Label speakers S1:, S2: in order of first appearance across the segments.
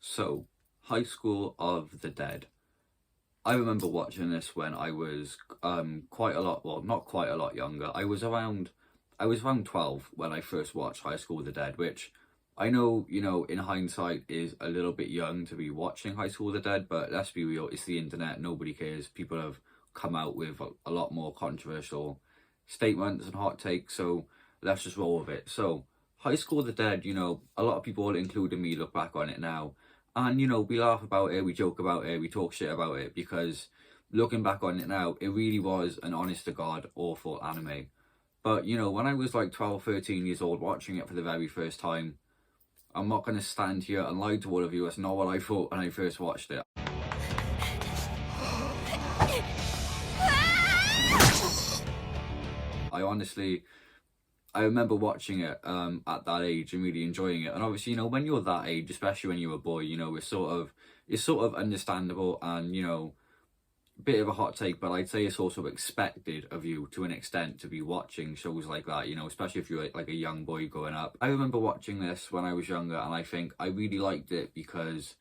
S1: So, High School of the Dead. I remember watching this when I was quite a lot, well, not quite a lot younger. I was around 12 when I first watched High School of the Dead, which I know, in hindsight is a little bit young to be watching High School of the Dead, but let's be real, it's the internet, nobody cares. People have come out with a lot more controversial statements and hot takes, so let's just roll with it. So, High School of the Dead, a lot of people, including me, look back on it now and, we laugh about it, we joke about it, we talk shit about it, because looking back on it now, it really was an honest to God awful anime. But, when I was like 12, 13 years old watching it for the very first time, I'm not going to stand here and lie to all of you. That's not what I thought when I first watched it. I remember watching it at that age and really enjoying it. And obviously, when you're that age, especially when you're a boy, it's sort of understandable and, a bit of a hot take, but I'd say it's also expected of you to an extent to be watching shows like that, especially if you're like a young boy growing up. I remember watching this when I was younger, and I think I really liked it because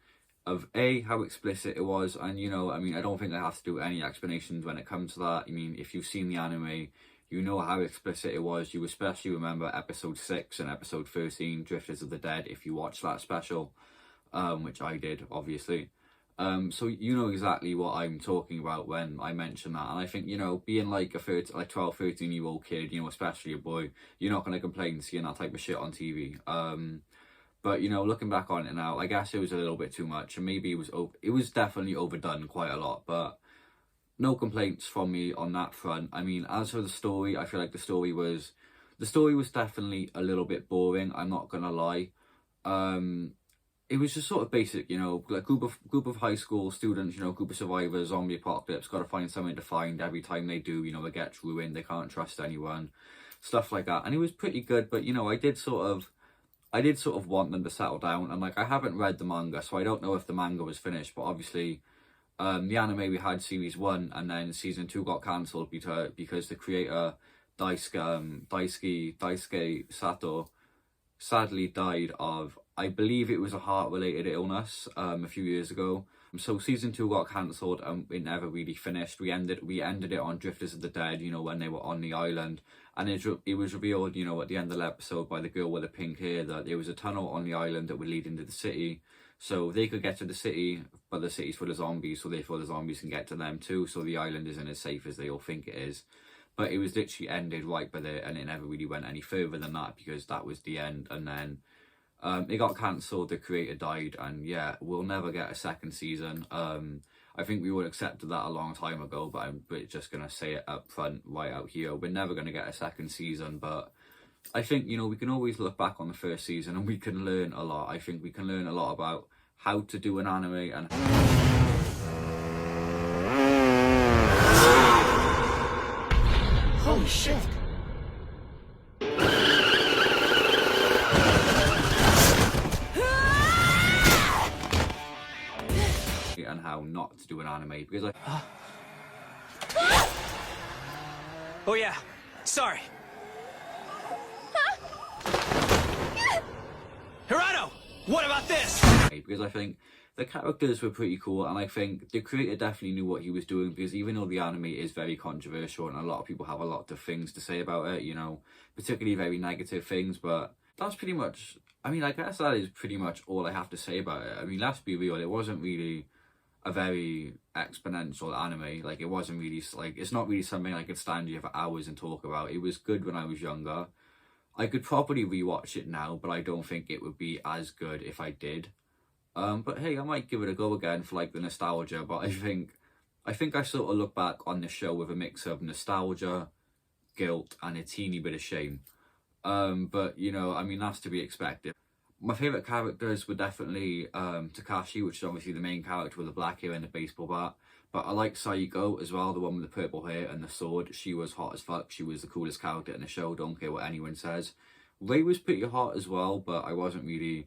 S1: of how explicit it was. And, I don't think I have to do any explanations when it comes to that. I mean, if you've seen the anime, you know how explicit it was. You especially remember episode 6 and episode 13, Drifters of the Dead, if you watched that special, which I did, obviously. So you know exactly what I'm talking about when I mention that. And I think, being like a 12, 13-year-old kid, especially a boy, you're not going to complain seeing that type of shit on TV. But, looking back on it now, I guess it was a little bit too much. And maybe it was definitely overdone quite a lot. But no complaints from me on that front. I mean, as for the story, I feel like the story was definitely a little bit boring. I'm not gonna lie. It was just sort of basic, like group of high school students, group of survivors, zombie apocalypse, got to find something to find. Every time they do, it gets ruined. They can't trust anyone, stuff like that. And it was pretty good, but I did sort of want them to settle down. And like, I haven't read the manga, so I don't know if the manga was finished. But obviously, the anime, we had series 1, and then season 2 got cancelled because the creator Daisuke Sato sadly died of, I believe it was a heart-related illness a few years ago. So season 2 got cancelled and it never really finished. We ended it on Drifters of the Dead, when they were on the island, and it was revealed, at the end of the episode by the girl with the pink hair, that there was a tunnel on the island that would lead into the city. So they could get to the city, but the city's full of zombies, so therefore the zombies can get to them too. So the island isn't as safe as they all think it is. But it was literally ended right by there, and it never really went any further than that because that was the end. And then it got cancelled, the creator died, and yeah, we'll never get a second season. I think we would have accepted that a long time ago, but I'm just going to say it up front right out here. We're never going to get a second season, but I think, we can always look back on the first season and we can learn a lot. I think we can learn a lot about how to do an anime and...
S2: Holy shit!
S1: and how not to do an anime, because
S3: Oh yeah, sorry. Hirano, what about this?
S1: Because I think the characters were pretty cool, and I think the creator definitely knew what he was doing, because even though the anime is very controversial and a lot of people have a lot of things to say about it, particularly very negative things, but that's pretty much, I guess that is pretty much all I have to say about it. Let's be real, it wasn't really a very exponential anime. Like, it wasn't really, it's not really something I could stand here for hours and talk about. It was good when I was younger. I could probably rewatch it now, but I don't think it would be as good if I did. But hey, I might give it a go again for like the nostalgia. But I think I sort of look back on the show with a mix of nostalgia, guilt, and a teeny bit of shame. But that's to be expected. My favourite characters were definitely Takashi, which is obviously the main character with the black hair and the baseball bat. But I like Saiko as well, the one with the purple hair and the sword. She was hot as fuck. She was the coolest character in the show, don't care what anyone says. Rei was pretty hot as well, but I wasn't really...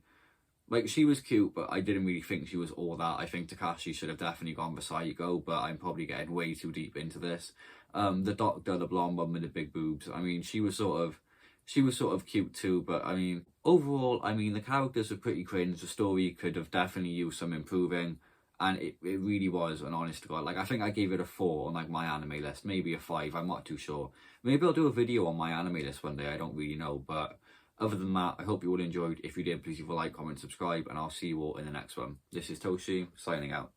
S1: Like, she was cute, but I didn't really think she was all that. I think Takashi should have definitely gone for Saiko, but I'm probably getting way too deep into this. The doctor, the blonde one with the big boobs, she was sort of... she was sort of cute too, but I mean, overall, I mean, the characters are pretty cringe. The story could have definitely used some improving, and it really was an honest to God. Like, I think I gave it a 4 on like my anime list, maybe a 5. I'm not too sure. Maybe I'll do a video on my anime list one day. I don't really know, but other than that, I hope you all enjoyed. If you did, please leave a like, comment, subscribe, and I'll see you all in the next one. This is Toshi signing out.